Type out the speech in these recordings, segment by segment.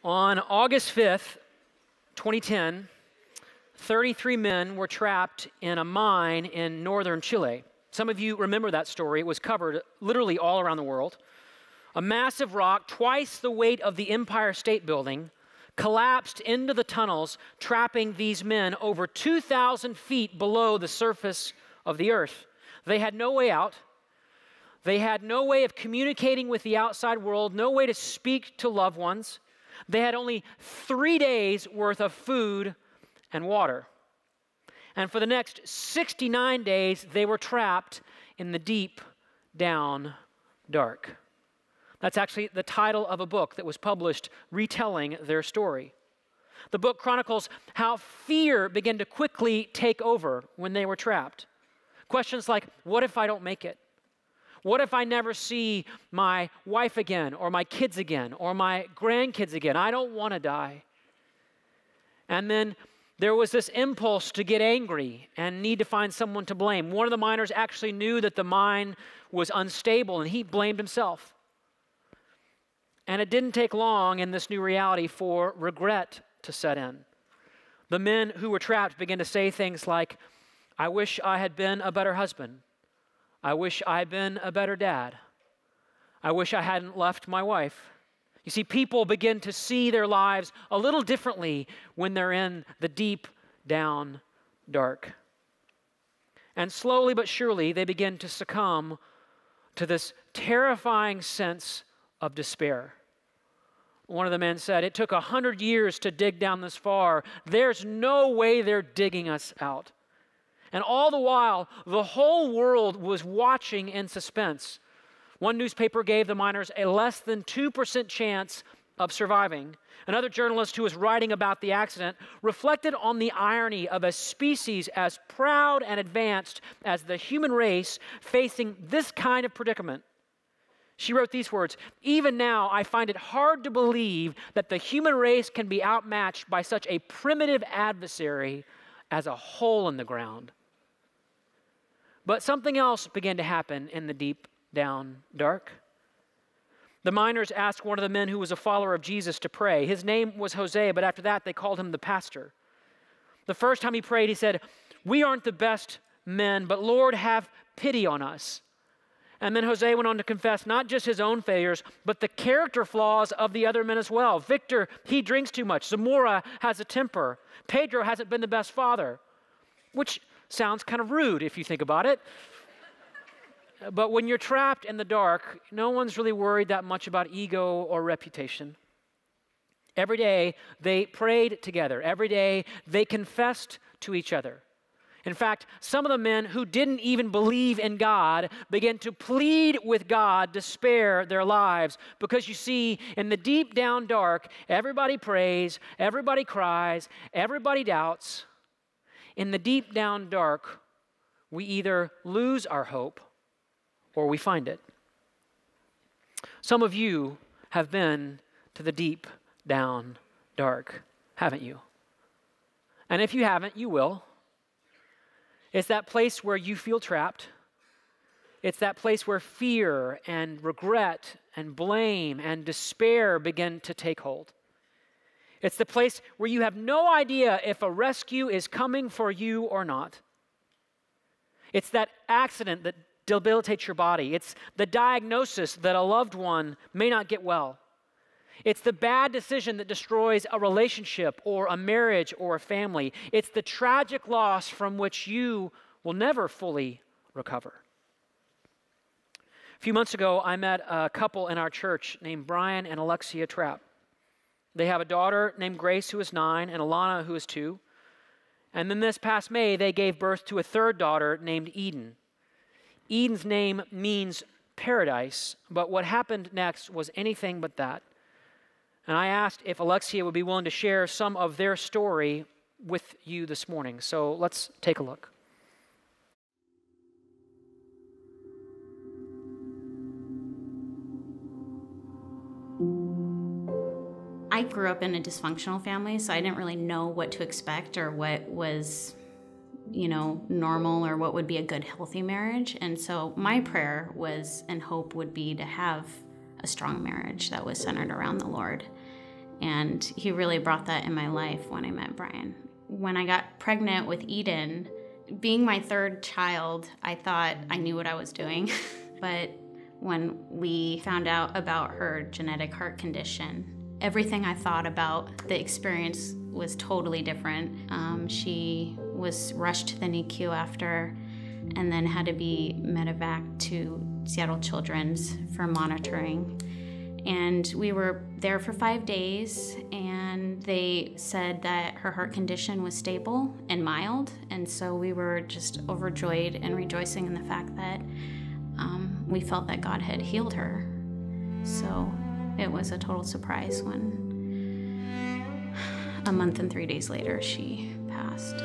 On August 5th, 2010, 33 men were trapped in a mine in northern Chile. Some of you remember that story. It was covered literally all around the world. A massive rock, twice the weight of the Empire State Building, collapsed into the tunnels, trapping these men over 2,000 feet below the surface of the earth. They had no way out. They had no way of communicating with the outside world, no way to speak to loved ones. They had only 3 days worth of food and water. And for the next 69 days, they were trapped in the deep, down, dark. That's actually the title of a book that was published retelling their story. The book chronicles how fear began to quickly take over when they were trapped. Questions like, what if I don't make it? What if I never see my wife again, or my kids again, or my grandkids again? I don't want to die. And then there was this impulse to get angry and need to find someone to blame. One of the miners actually knew that the mine was unstable, and he blamed himself. And it didn't take long in this new reality for regret to set in. The men who were trapped began to say things like, I wish I had been a better husband. I wish I had been a better dad. I wish I hadn't left my wife. You see, people begin to see their lives a little differently when they're in the deep, down, dark. And slowly but surely, they begin to succumb to this terrifying sense of despair. One of the men said, it took 100 years to dig down this far. There's no way they're digging us out. And all the while, the whole world was watching in suspense. One newspaper gave the miners a less than 2% chance of surviving. Another journalist who was writing about the accident reflected on the irony of a species as proud and advanced as the human race facing this kind of predicament. She wrote these words, even now I find it hard to believe that the human race can be outmatched by such a primitive adversary as a hole in the ground. But something else began to happen in the deep, down, dark. The miners asked one of the men who was a follower of Jesus to pray. His name was Jose, but after that they called him the pastor. The first time he prayed, he said, we aren't the best men, but Lord, have pity on us. And then Jose went on to confess not just his own failures, but the character flaws of the other men as well. Victor, he drinks too much. Zamora has a temper. Pedro hasn't been the best father, which sounds kind of rude if you think about it. But when you're trapped in the dark, no one's really worried that much about ego or reputation. Every day they prayed together. Every day they confessed to each other. In fact, some of the men who didn't even believe in God began to plead with God to spare their lives. Because you see, in the deep down dark, everybody prays, everybody cries, everybody doubts. In the deep down dark, we either lose our hope or we find it. Some of you have been to the deep down dark, haven't you? And if you haven't, you will. It's that place where you feel trapped. It's that place where fear and regret and blame and despair begin to take hold. It's the place where you have no idea if a rescue is coming for you or not. It's that accident that debilitates your body. It's the diagnosis that a loved one may not get well. It's the bad decision that destroys a relationship or a marriage or a family. It's the tragic loss from which you will never fully recover. A few months ago, I met a couple in our church named Brian and Alexia Trapp. They have a daughter named Grace who is 9 and Alana who is 2. And then this past May, they gave birth to a third daughter named Eden. Eden's name means paradise, but what happened next was anything but that. And I asked if Alexia would be willing to share some of their story with you this morning. So let's take a look. I grew up in a dysfunctional family, so I didn't really know what to expect or what was, normal or what would be a good, healthy marriage. And so my prayer was and hope would be to have a strong marriage that was centered around the Lord. And he really brought that in my life when I met Brian. When I got pregnant with Eden, being my third child, I thought I knew what I was doing. But when we found out about her genetic heart condition, everything I thought about the experience was totally different. She was rushed to the NICU after, and then had to be medevac to Seattle Children's for monitoring. And we were there for 5 days, and they said that her heart condition was stable and mild. And so we were just overjoyed and rejoicing in the fact that we felt that God had healed her. So it was a total surprise when a month and 3 days later she passed.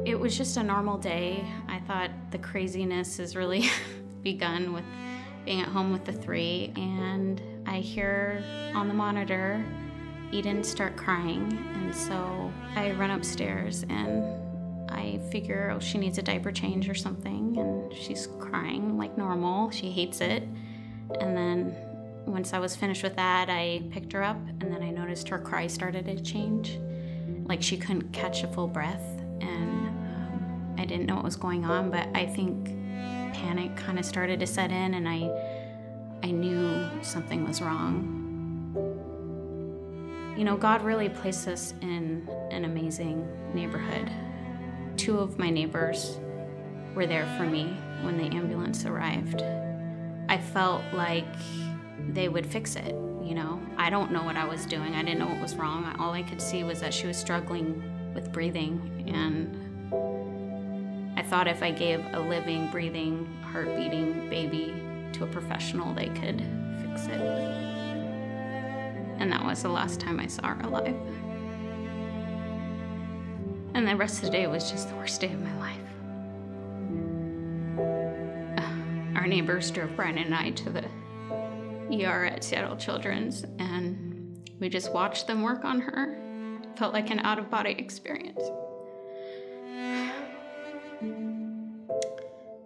It was just a normal day. I thought the craziness has really begun with being at home with the three, and I hear on the monitor Eden start crying, and so I run upstairs and I figure, oh, she needs a diaper change or something, and she's crying like normal. She hates it. And then once I was finished with that, I picked her up, and then I noticed her cry started to change. Like she couldn't catch a full breath, and I didn't know what was going on, but I think panic kind of started to set in, and I knew something was wrong. You know, God really placed us in an amazing neighborhood. 2 of my neighbors were there for me when the ambulance arrived. I felt like they would fix it, you know. I don't know what I was doing. I didn't know what was wrong. All I could see was that she was struggling with breathing, and I thought if I gave a living, breathing, heart-beating baby to a professional, they could fix it. And that was the last time I saw her alive. And the rest of the day was just the worst day of my life. Our neighbors drove Brian and I to the ER at Seattle Children's, and we just watched them work on her. It felt like an out-of-body experience.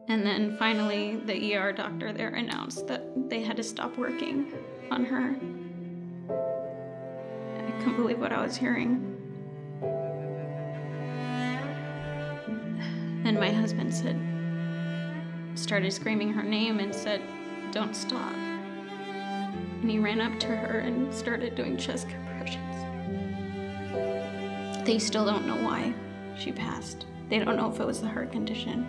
And then finally, the ER doctor there announced that they had to stop working on her. I couldn't believe what I was hearing. And my husband started screaming her name and said, "Don't stop." And he ran up to her and started doing chest compressions. They still don't know why she passed. They don't know if it was the heart condition.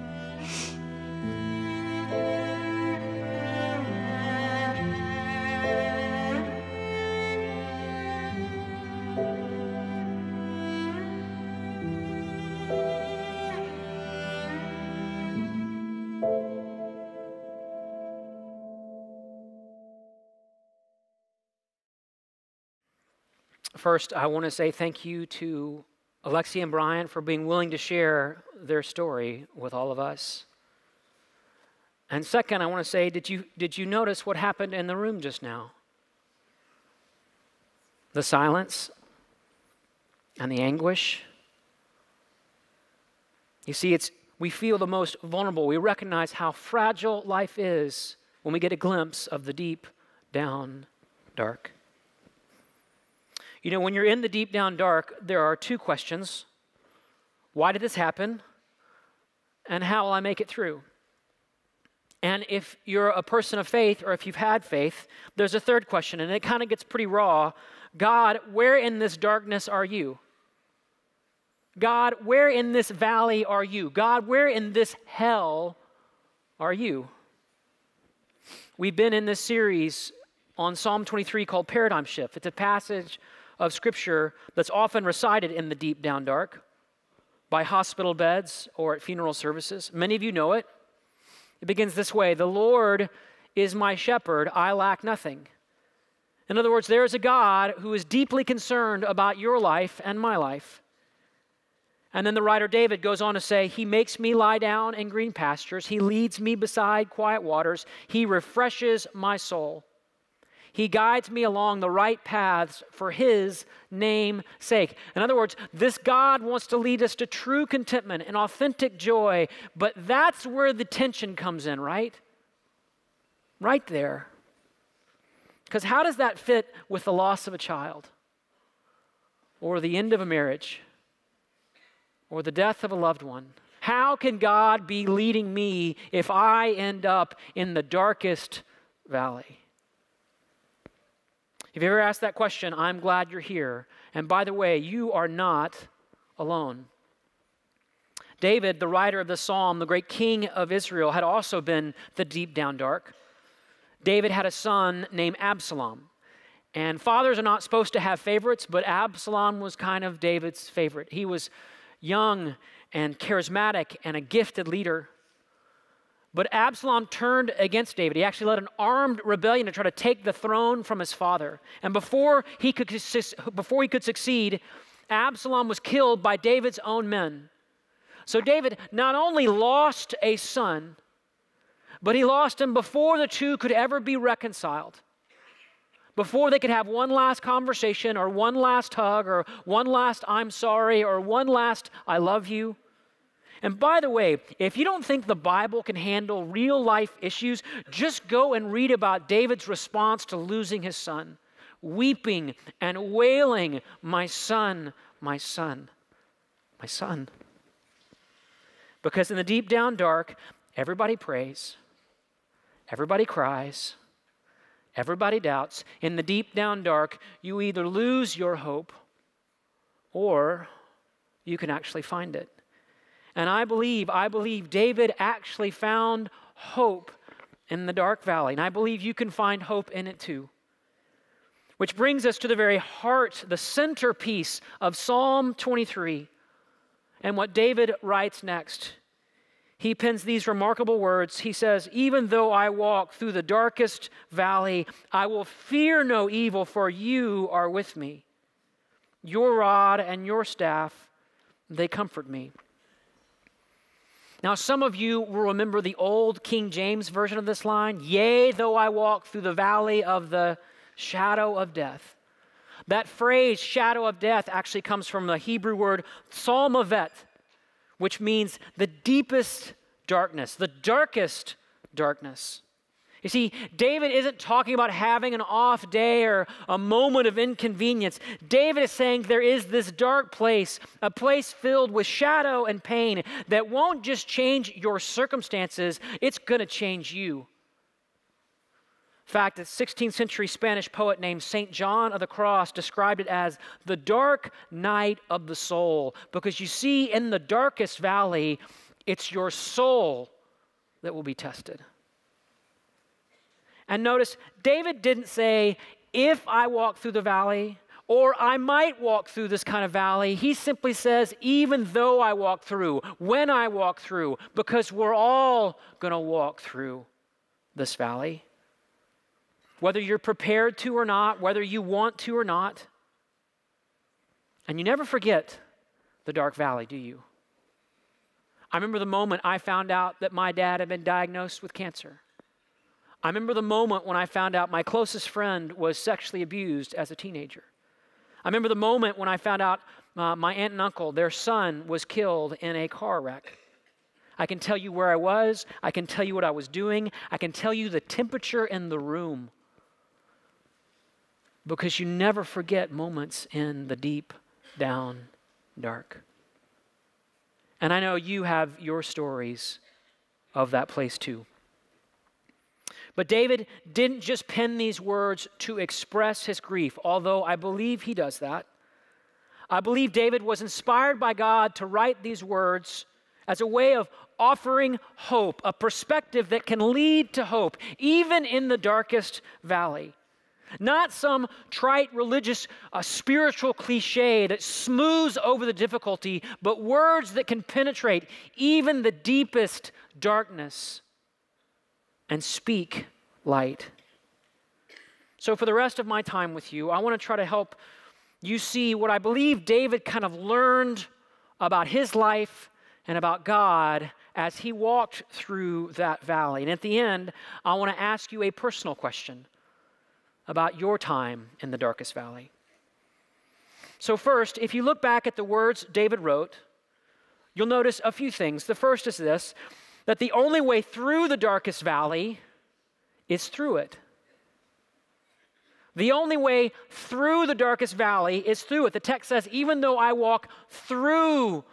First, I want to say thank you to Alexia and Brian for being willing to share their story with all of us. And second, I want to say, did you notice what happened in the room just now? The silence and the anguish. You see, we feel the most vulnerable. We recognize how fragile life is when we get a glimpse of the deep down dark. You know, when you're in the deep down dark, there are 2 questions. Why did this happen? And how will I make it through? And if you're a person of faith, or if you've had faith, there's a 3rd question, and it kind of gets pretty raw. God, where in this darkness are you? God, where in this valley are you? God, where in this hell are you? We've been in this series on Psalm 23 called Paradigm Shift. It's a passage of Scripture that's often recited in the deep down dark by hospital beds or at funeral services. Many of you know it. It begins this way: "The Lord is my shepherd, I lack nothing." In other words, there is a God who is deeply concerned about your life and my life. And then the writer David goes on to say, "He makes me lie down in green pastures. He leads me beside quiet waters. He refreshes my soul. He guides me along the right paths for His name's sake." In other words, this God wants to lead us to true contentment and authentic joy, but that's where the tension comes in, right? right there. Because how does that fit with the loss of a child, or the end of a marriage, or the death of a loved one? How can God be leading me if I end up in the darkest valley? If you ever asked that question, I'm glad you're here. And by the way, you are not alone. David, the writer of the psalm, the great king of Israel, had also been the deep down dark. David had a son named Absalom. And fathers are not supposed to have favorites, but Absalom was kind of David's favorite. He was young and charismatic and a gifted leader. But Absalom turned against David. He actually led an armed rebellion to try to take the throne from his father. And before he could succeed, Absalom was killed by David's own men. So David not only lost a son, but he lost him before the two could ever be reconciled. Before they could have one last conversation or one last hug or one last I'm sorry or one last I love you. And by the way, if you don't think the Bible can handle real life issues, just go and read about David's response to losing his son, weeping and wailing, my son, my son, my son. Because in the deep down dark, everybody prays, everybody cries, everybody doubts. In the deep down dark, you either lose your hope or you can actually find it. And I believe David actually found hope in the dark valley. And I believe you can find hope in it too. Which brings us to the very heart, the centerpiece of Psalm 23. And what David writes next. He pens these remarkable words. He says, even though I walk through the darkest valley, I will fear no evil, for you are with me. Your rod and your staff, they comfort me. Now, some of you will remember the old King James version of this line. Yea, though I walk through the valley of the shadow of death. That phrase, shadow of death, actually comes from the Hebrew word psalmavet, which means the deepest darkness, the darkest darkness. You see, David isn't talking about having an off day or a moment of inconvenience. David is saying there is this dark place, a place filled with shadow and pain that won't just change your circumstances, it's going to change you. In fact, a 16th century Spanish poet named St. John of the Cross described it as the dark night of the soul. Because you see, in the darkest valley, it's your soul that will be tested. And notice, David didn't say, if I walk through the valley, or I might walk through this kind of valley. He simply says, even though I walk through, when I walk through, because we're all going to walk through this valley. Whether you're prepared to or not, whether you want to or not. And you never forget the dark valley, do you? I remember the moment I found out that my dad had been diagnosed with cancer. I remember the moment when I found out my closest friend was sexually abused as a teenager. I remember the moment when I found out my aunt and uncle, their son, was killed in a car wreck. I can tell you where I was. I can tell you what I was doing. I can tell you the temperature in the room. Because you never forget moments in the deep down dark. And I know you have your stories of that place too. But David didn't just pen these words to express his grief, although I believe he does that. I believe David was inspired by God to write these words as a way of offering hope, a perspective that can lead to hope, even in the darkest valley. Not some trite religious spiritual cliche that smooths over the difficulty, but words that can penetrate even the deepest darkness and speak light. So for the rest of my time with you, I want to try to help you see what I believe David kind of learned about his life and about God as he walked through that valley. And at the end, I want to ask you a personal question about your time in the darkest valley. So first, if you look back at the words David wrote, you'll notice a few things. The first is this, that the only way through the darkest valley is through it. The only way through the darkest valley is through it. The text says, even though I walk through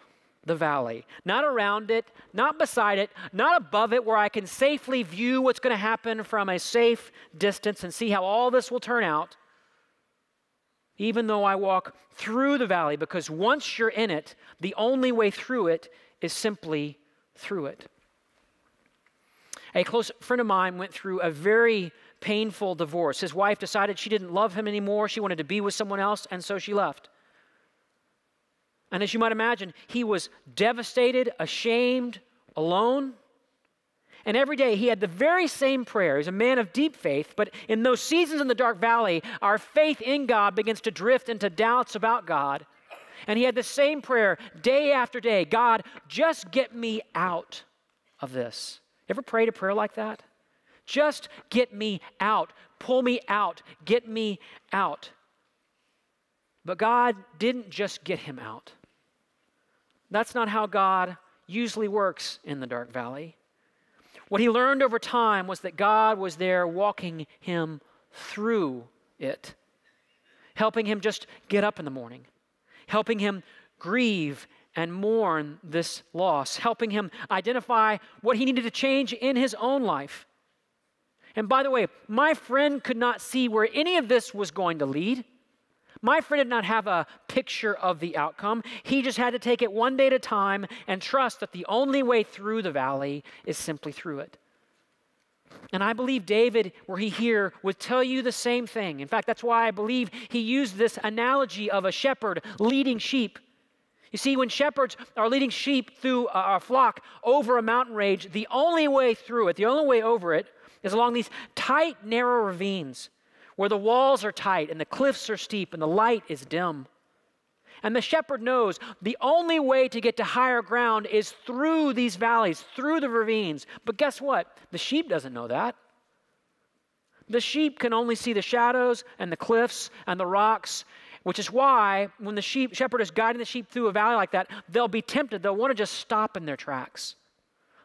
the valley, not around it, not beside it, not above it, where I can safely view what's going to happen from a safe distance and see how all this will turn out. Even though I walk through the valley, because once you're in it, the only way through it is simply through it. A close friend of mine went through a very painful divorce. His wife decided she didn't love him anymore. She wanted to be with someone else, and so she left. And as you might imagine, he was devastated, ashamed, alone. And every day he had the very same prayer. He's a man of deep faith, but in those seasons in the dark valley, our faith in God begins to drift into doubts about God. And he had the same prayer day after day. God, just get me out of this. Ever prayed a prayer like that? Just get me out. Pull me out. Get me out. But God didn't just get him out. That's not how God usually works in the dark valley. What he learned over time was that God was there walking him through it, helping him just get up in the morning, helping him grieve and mourn this loss, helping him identify what he needed to change in his own life. And by the way, my friend could not see where any of this was going to lead. My friend did not have a picture of the outcome. He just had to take it one day at a time and trust that the only way through the valley is simply through it. And I believe David, were he here, would tell you the same thing. In fact, that's why I believe he used this analogy of a shepherd leading sheep. You see, when shepherds are leading sheep through a flock over a mountain range, the only way through it, the only way over it, is along these tight, narrow ravines where the walls are tight and the cliffs are steep and the light is dim. And the shepherd knows the only way to get to higher ground is through these valleys, through the ravines. But guess what? The sheep doesn't know that. The sheep can only see the shadows and the cliffs and the rocks, which is why when the shepherd is guiding the sheep through a valley like that, they'll be tempted. They'll want to just stop in their tracks.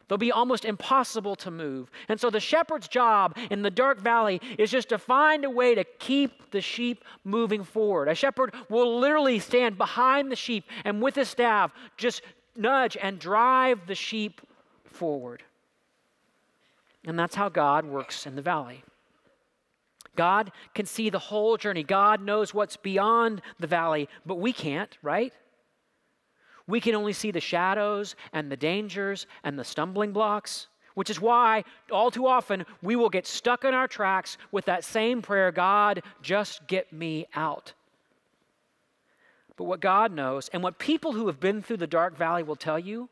They'll be almost impossible to move. And so the shepherd's job in the dark valley is just to find a way to keep the sheep moving forward. A shepherd will literally stand behind the sheep and with his staff just nudge and drive the sheep forward. And that's how God works in the valley. God can see the whole journey. God knows what's beyond the valley, but we can't, right? We can only see the shadows and the dangers and the stumbling blocks, which is why all too often we will get stuck in our tracks with that same prayer, God, just get me out. But what God knows, and what people who have been through the dark valley will tell you,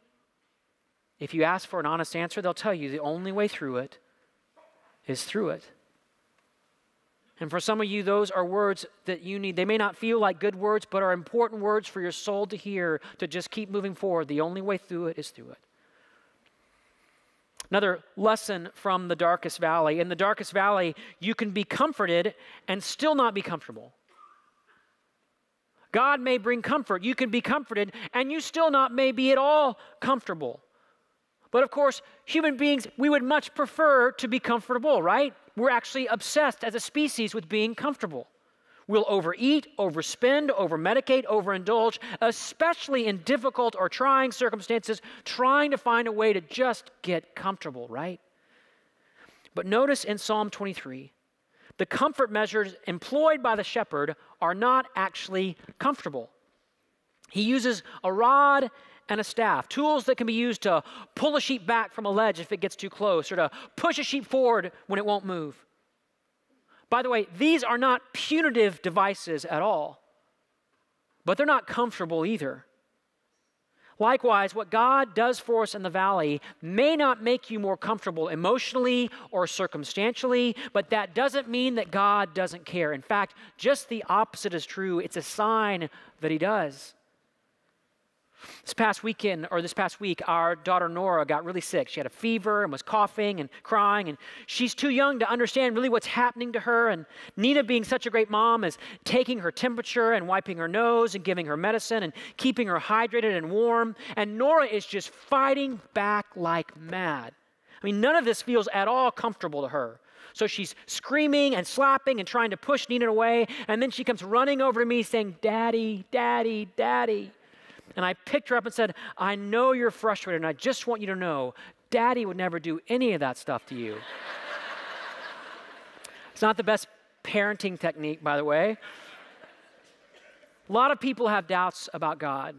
if you ask for an honest answer, they'll tell you the only way through it is through it. And for some of you, those are words that you need. They may not feel like good words, but are important words for your soul to hear, to just keep moving forward. The only way through it is through it. Another lesson from the darkest valley. In the darkest valley, you can be comforted and still not be comfortable. God may bring comfort. You can be comforted and you still not may be at all comfortable. But of course, human beings, we would much prefer to be comfortable, right? We're actually obsessed as a species with being comfortable. We'll overeat, overspend, overmedicate, overindulge, especially in difficult or trying circumstances, trying to find a way to just get comfortable, right? But notice in Psalm 23, the comfort measures employed by the shepherd are not actually comfortable. He uses a rod and a staff, tools that can be used to pull a sheep back from a ledge if it gets too close, or to push a sheep forward when it won't move. By the way, these are not punitive devices at all, but they're not comfortable either. Likewise, what God does for us in the valley may not make you more comfortable emotionally or circumstantially, but that doesn't mean that God doesn't care. In fact, just the opposite is true. It's a sign that he does. This past week, our daughter Nora got really sick. She had a fever and was coughing and crying, and she's too young to understand really what's happening to her. And Nina, being such a great mom, is taking her temperature and wiping her nose and giving her medicine and keeping her hydrated and warm. And Nora is just fighting back like mad. I mean, none of this feels at all comfortable to her. So she's screaming and slapping and trying to push Nina away. And then she comes running over to me saying, "Daddy, Daddy, Daddy." And I picked her up and said, "I know you're frustrated, and I just want you to know, Daddy would never do any of that stuff to you." It's not the best parenting technique, by the way. A lot of people have doubts about God.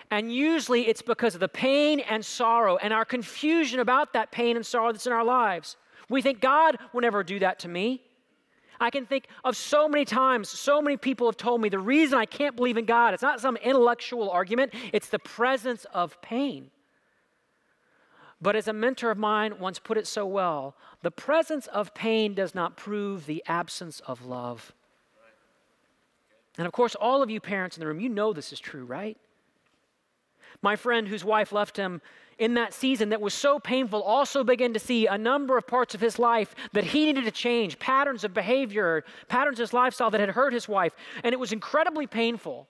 And usually it's because of the pain and sorrow and our confusion about that pain and sorrow that's in our lives. We think God will never do that to me. I can think of so many times, so many people have told me the reason I can't believe in God, it's not some intellectual argument, it's the presence of pain. But as a mentor of mine once put it so well, the presence of pain does not prove the absence of love. And of course, all of you parents in the room, you know this is true, right? My friend whose wife left him in that season that was so painful also began to see a number of parts of his life that he needed to change, patterns of behavior, patterns of his lifestyle that had hurt his wife, and it was incredibly painful.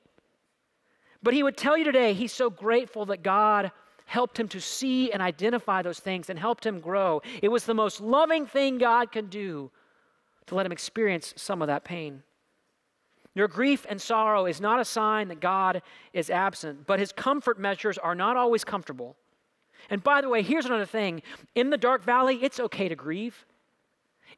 But he would tell you today he's so grateful that God helped him to see and identify those things and helped him grow. It was the most loving thing God could do to let him experience some of that pain. Your grief and sorrow is not a sign that God is absent, but his comfort measures are not always comfortable. And by the way, here's another thing. In the dark valley, it's okay to grieve.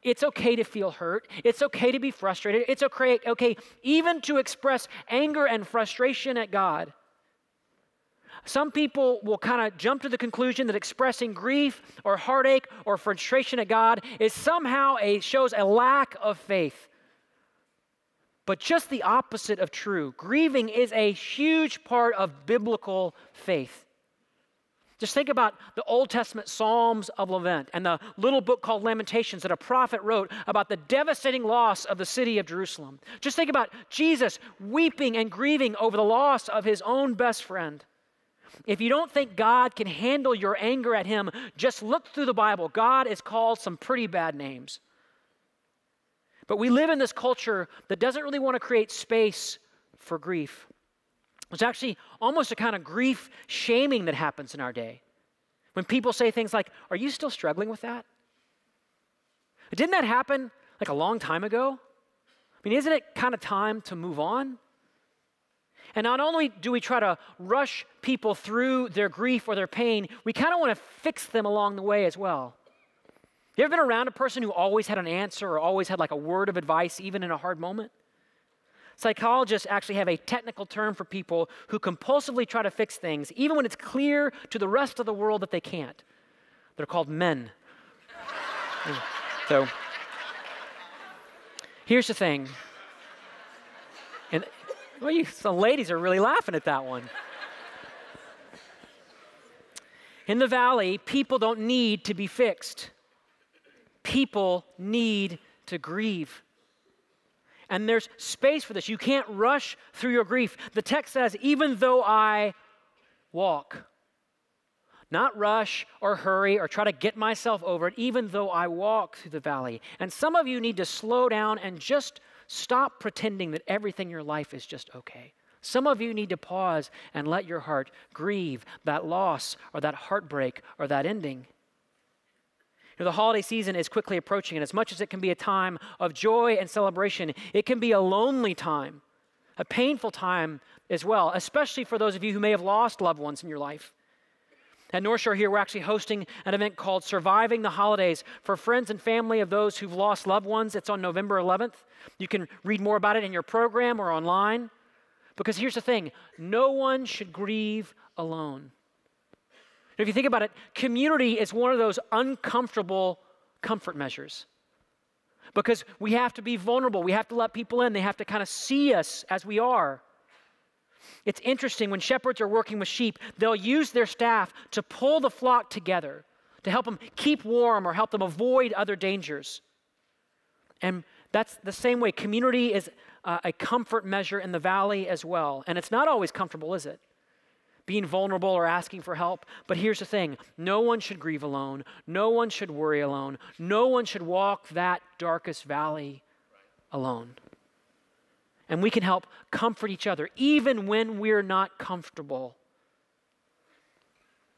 It's okay to feel hurt. It's okay to be frustrated. It's okay even to express anger and frustration at God. Some people will kind of jump to the conclusion that expressing grief or heartache or frustration at God is somehow shows a lack of faith. But just the opposite of true. Grieving is a huge part of biblical faith. Just think about the Old Testament Psalms of Lament and the little book called Lamentations that a prophet wrote about the devastating loss of the city of Jerusalem. Just think about Jesus weeping and grieving over the loss of his own best friend. If you don't think God can handle your anger at him, just look through the Bible. God is called some pretty bad names. But we live in this culture that doesn't really want to create space for grief. There's actually almost a kind of grief shaming that happens in our day. When people say things like, "Are you still struggling with that?" Didn't that happen like a long time ago? I mean, isn't it kind of time to move on? And not only do we try to rush people through their grief or their pain, we kind of want to fix them along the way as well. You ever been around a person who always had an answer or always had like a word of advice, even in a hard moment? Psychologists actually have a technical term for people who compulsively try to fix things, even when it's clear to the rest of the world that they can't. They're called men. So, here's the thing. And some ladies are really laughing at that one. In the valley, people don't need to be fixed. People need to grieve. And there's space for this. You can't rush through your grief. The text says, even though I walk. Not rush or hurry or try to get myself over it, even though I walk through the valley. And some of you need to slow down and just stop pretending that everything in your life is just okay. Some of you need to pause and let your heart grieve that loss or that heartbreak or that ending. You know, the holiday season is quickly approaching, and as much as it can be a time of joy and celebration, it can be a lonely time, a painful time as well, especially for those of you who may have lost loved ones in your life. At North Shore here, we're actually hosting an event called Surviving the Holidays for friends and family of those who've lost loved ones. It's on November 11th. You can read more about it in your program or online. Because here's the thing, no one should grieve alone. If you think about it, community is one of those uncomfortable comfort measures. Because we have to be vulnerable. We have to let people in. They have to kind of see us as we are. It's interesting, when shepherds are working with sheep, they'll use their staff to pull the flock together, to help them keep warm or help them avoid other dangers. And that's the same way. Community is a comfort measure in the valley as well. And it's not always comfortable, is it? Being vulnerable or asking for help. But here's the thing. No one should grieve alone. No one should worry alone. No one should walk that darkest valley alone. And we can help comfort each other even when we're not comfortable.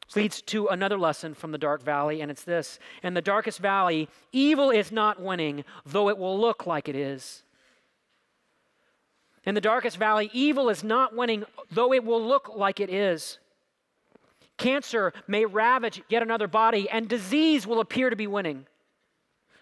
This leads to another lesson from the dark valley, and it's this. In the darkest valley, evil is not winning, though it will look like it is. In the darkest valley, evil is not winning, though it will look like it is. Cancer may ravage yet another body, and disease will appear to be winning.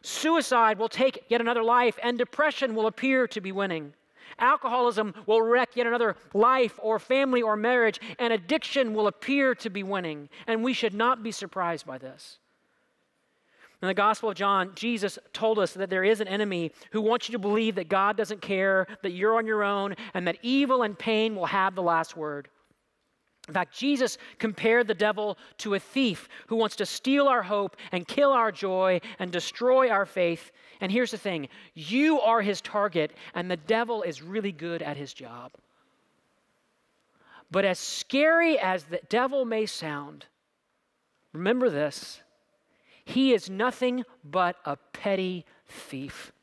Suicide will take yet another life, and depression will appear to be winning. Alcoholism will wreck yet another life or family or marriage, and addiction will appear to be winning. And we should not be surprised by this. In the Gospel of John, Jesus told us that there is an enemy who wants you to believe that God doesn't care, that you're on your own, and that evil and pain will have the last word. In fact, Jesus compared the devil to a thief who wants to steal our hope and kill our joy and destroy our faith. And here's the thing, you are his target, and the devil is really good at his job. But as scary as the devil may sound, remember this, he is nothing but a petty thief.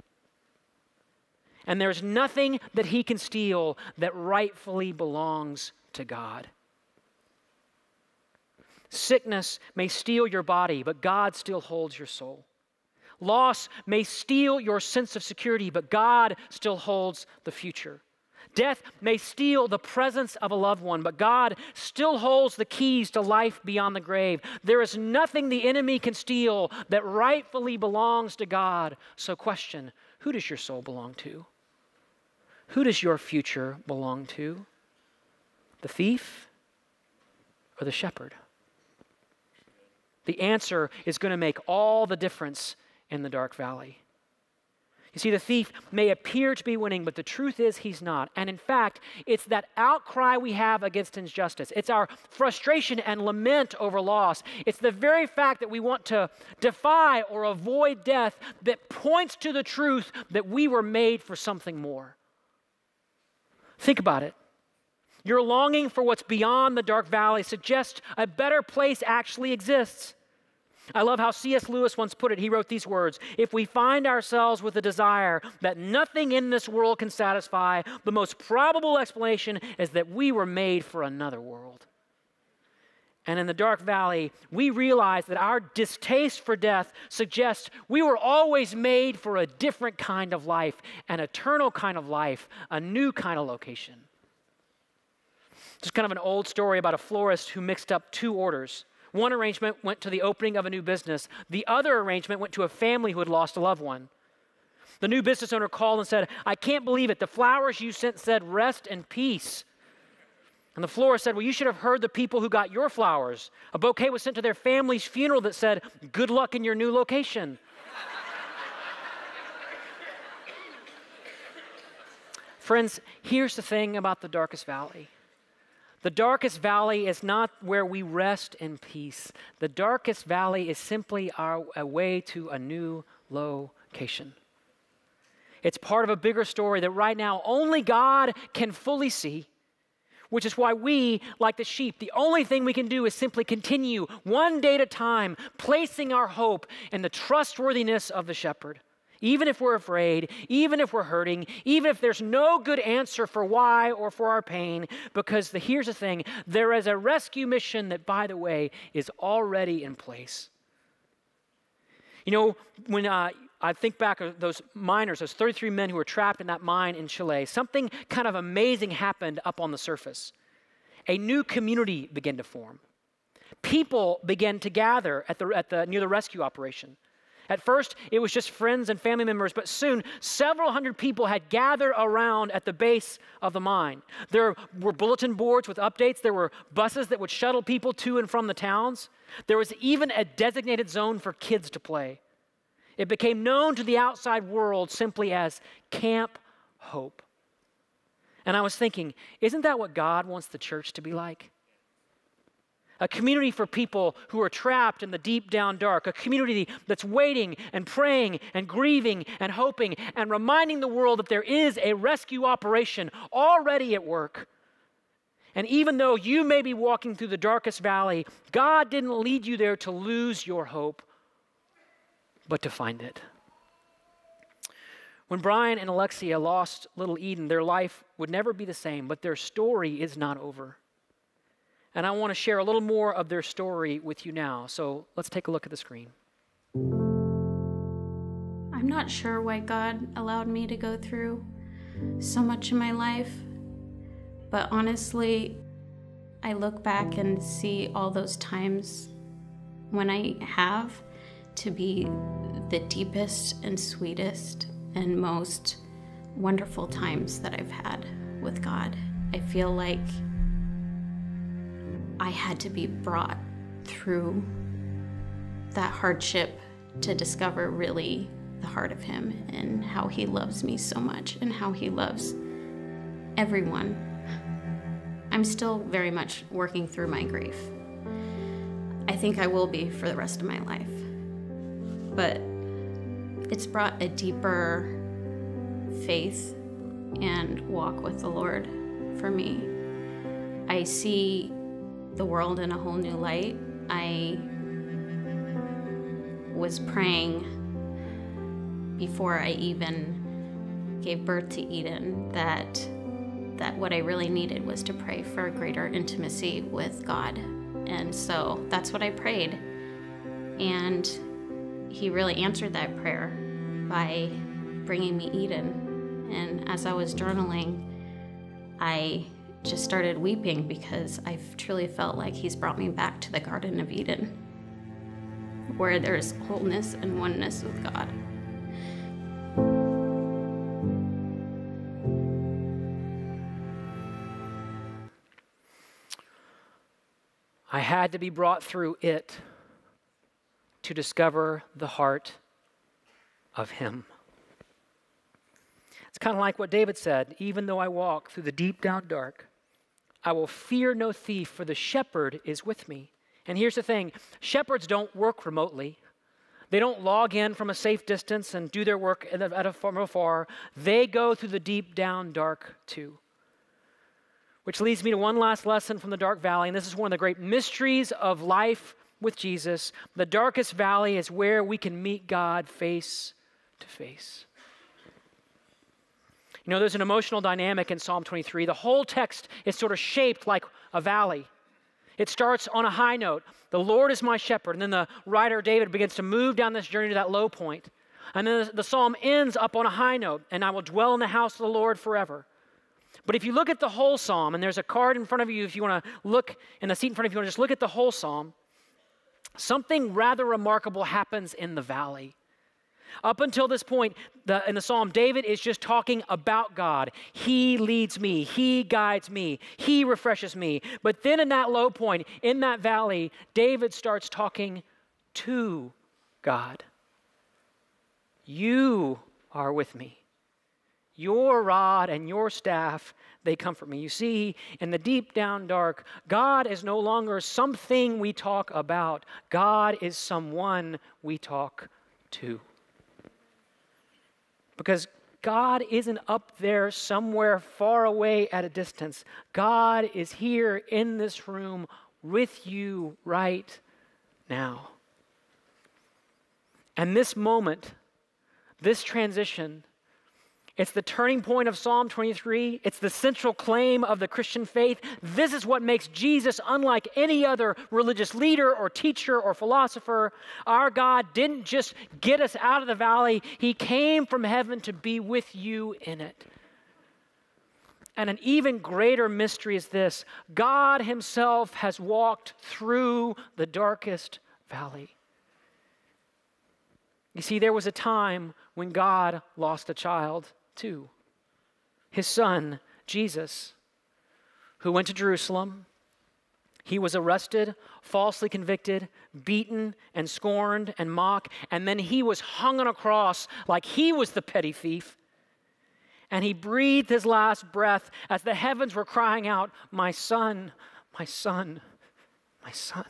And there's nothing that he can steal that rightfully belongs to God. Sickness may steal your body, but God still holds your soul. Loss may steal your sense of security, but God still holds the future. Death may steal the presence of a loved one, but God still holds the keys to life beyond the grave. There is nothing the enemy can steal that rightfully belongs to God. So question, who does your soul belong to? Who does your future belong to? The thief or the shepherd? The answer is going to make all the difference in the dark valley. You see, the thief may appear to be winning, but the truth is he's not. And in fact, it's that outcry we have against injustice. It's our frustration and lament over loss. It's the very fact that we want to defy or avoid death that points to the truth that we were made for something more. Think about it. Your longing for what's beyond the dark valley suggests a better place actually exists. I love how C.S. Lewis once put it. He wrote these words, "If we find ourselves with a desire that nothing in this world can satisfy, the most probable explanation is that we were made for another world." And in the dark valley, we realize that our distaste for death suggests we were always made for a different kind of life, an eternal kind of life, a new kind of location. Just kind of an old story about a florist who mixed up two orders. One arrangement went to the opening of a new business. The other arrangement went to a family who had lost a loved one. The new business owner called and said, "I can't believe it. The flowers you sent said rest and peace." And the florist said, "Well, you should have heard the people who got your flowers. A bouquet was sent to their family's funeral that said, 'Good luck in your new location.'" Friends, here's the thing about the darkest valley. The darkest valley is not where we rest in peace. The darkest valley is simply a way to a new location. It's part of a bigger story that right now only God can fully see, which is why we, like the sheep, the only thing we can do is simply continue one day at a time, placing our hope in the trustworthiness of the shepherd. Even if we're afraid, even if we're hurting, even if there's no good answer for why or for our pain, because here's the thing, there is a rescue mission that, by the way, is already in place. You know, when I think back of those miners, those 33 men who were trapped in that mine in Chile, something kind of amazing happened up on the surface. A new community began to form. People began to gather near the rescue operation. At first, it was just friends and family members, but soon, several hundred people had gathered around at the base of the mine. There were bulletin boards with updates. There were buses that would shuttle people to and from the towns. There was even a designated zone for kids to play. It became known to the outside world simply as Camp Hope. And I was thinking, isn't that what God wants the church to be like? A community for people who are trapped in the deep down dark, a community that's waiting and praying and grieving and hoping and reminding the world that there is a rescue operation already at work. And even though you may be walking through the darkest valley, God didn't lead you there to lose your hope, but to find it. When Brian and Alexia lost little Eden, their life would never be the same, but their story is not over. And I want to share a little more of their story with you now. So let's take a look at the screen. I'm not sure why God allowed me to go through so much in my life, but honestly, I look back and see all those times when I have to be the deepest and sweetest and most wonderful times that I've had with God. I feel like I had to be brought through that hardship to discover really the heart of Him and how He loves me so much and how He loves everyone. I'm still very much working through my grief. I think I will be for the rest of my life. But it's brought a deeper faith and walk with the Lord for me. I see the world in a whole new light. I was praying before I even gave birth to Eden that what I really needed was to pray for a greater intimacy with God. And so that's what I prayed. And He really answered that prayer by bringing me Eden. And as I was journaling, I just started weeping because I truly felt like He's brought me back to the Garden of Eden, where there's wholeness and oneness with God. I had to be brought through it to discover the heart of Him. It's kind of like what David said, even though I walk through the deep down dark, I will fear no thief, for the shepherd is with me. And here's the thing, shepherds don't work remotely. They don't log in from a safe distance and do their work from afar. They go through the deep down dark too. Which leads me to one last lesson from the dark valley, and this is one of the great mysteries of life with Jesus. The darkest valley is where we can meet God face to face. You know, there's an emotional dynamic in Psalm 23. The whole text is sort of shaped like a valley. It starts on a high note. The Lord is my shepherd. And then the writer David begins to move down this journey to that low point. And then the psalm ends up on a high note. And I will dwell in the house of the Lord forever. But if you look at the whole psalm, and there's a card in front of you if you want to look, in the seat in front of you, you want to just look at the whole psalm, something rather remarkable happens in the valley. Up until this point, in the psalm, David is just talking about God. He leads me. He guides me. He refreshes me. But then in that low point, in that valley, David starts talking to God. You are with me. Your rod and your staff, they comfort me. You see, in the deep down dark, God is no longer something we talk about. God is someone we talk to. Because God isn't up there somewhere far away at a distance. God is here in this room with you right now. And this moment, this transition, it's the turning point of Psalm 23. It's the central claim of the Christian faith. This is what makes Jesus unlike any other religious leader or teacher or philosopher. Our God didn't just get us out of the valley. He came from heaven to be with you in it. And an even greater mystery is this: God Himself has walked through the darkest valley. You see, there was a time when God lost a child too. His son, Jesus, who went to Jerusalem. He was arrested, falsely convicted, beaten and scorned and mocked, and then He was hung on a cross like He was the petty thief. And He breathed His last breath as the heavens were crying out, "My son, my son, my son."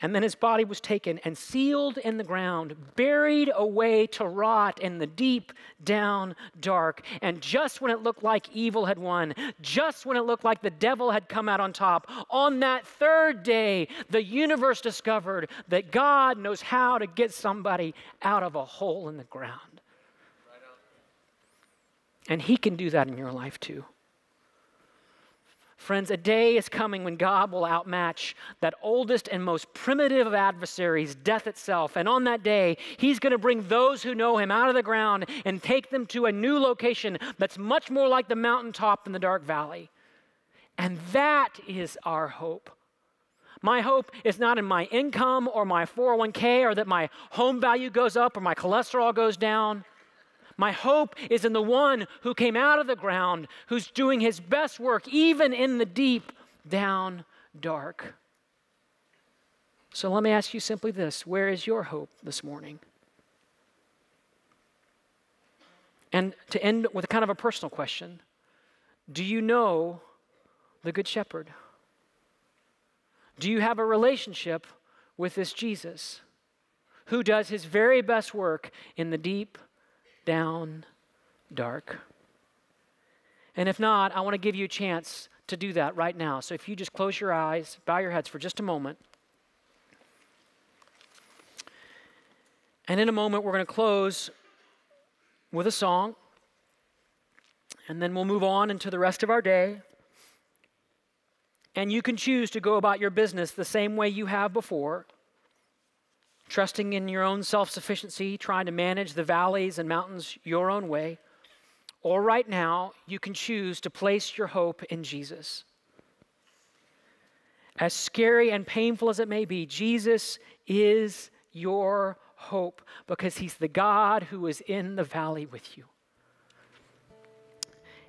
And then His body was taken and sealed in the ground, buried away to rot in the deep down dark. And just when it looked like evil had won, just when it looked like the devil had come out on top, on that third day, the universe discovered that God knows how to get somebody out of a hole in the ground. And He can do that in your life too. Friends, a day is coming when God will outmatch that oldest and most primitive of adversaries, death itself. And on that day, he's going to bring those who know him out of the ground and take them to a new location that's much more like the mountaintop than the dark valley. And that is our hope. My hope is not in my income or my 401k or that my home value goes up or my cholesterol goes down. My hope is in the one who came out of the ground, who's doing his best work even in the deep, down, dark. So let me ask you simply this: where is your hope this morning? And to end with a kind of a personal question, do you know the Good Shepherd? Do you have a relationship with this Jesus who does his very best work in the deep, down, dark? And if not, I want to give you a chance to do that right now. So if you just close your eyes, bow your heads for just a moment. And in a moment, we're going to close with a song. And then we'll move on into the rest of our day. And you can choose to go about your business the same way you have before, trusting in your own self-sufficiency, trying to manage the valleys and mountains your own way. Or right now, you can choose to place your hope in Jesus. As scary and painful as it may be, Jesus is your hope because he's the God who is in the valley with you.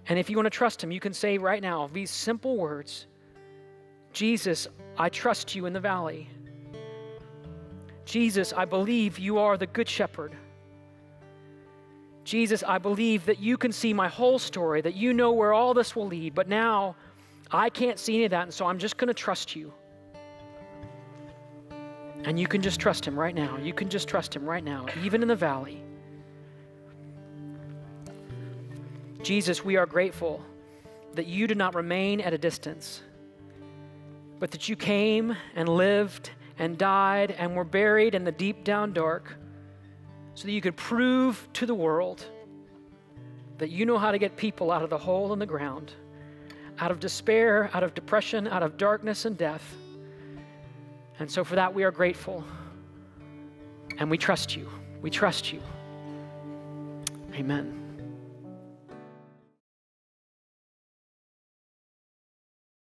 And if you want to trust him, you can say right now these simple words: Jesus, I trust you in the valley. Jesus, I believe you are the Good Shepherd. Jesus, I believe that you can see my whole story, that you know where all this will lead, but now I can't see any of that, and so I'm just going to trust you. And you can just trust him right now. You can just trust him right now, even in the valley. Jesus, we are grateful that you did not remain at a distance, but that you came and lived and died and were buried in the deep down dark so that you could prove to the world that you know how to get people out of the hole in the ground, out of despair, out of depression, out of darkness and death. And so for that we are grateful and we trust you. We trust you. Amen.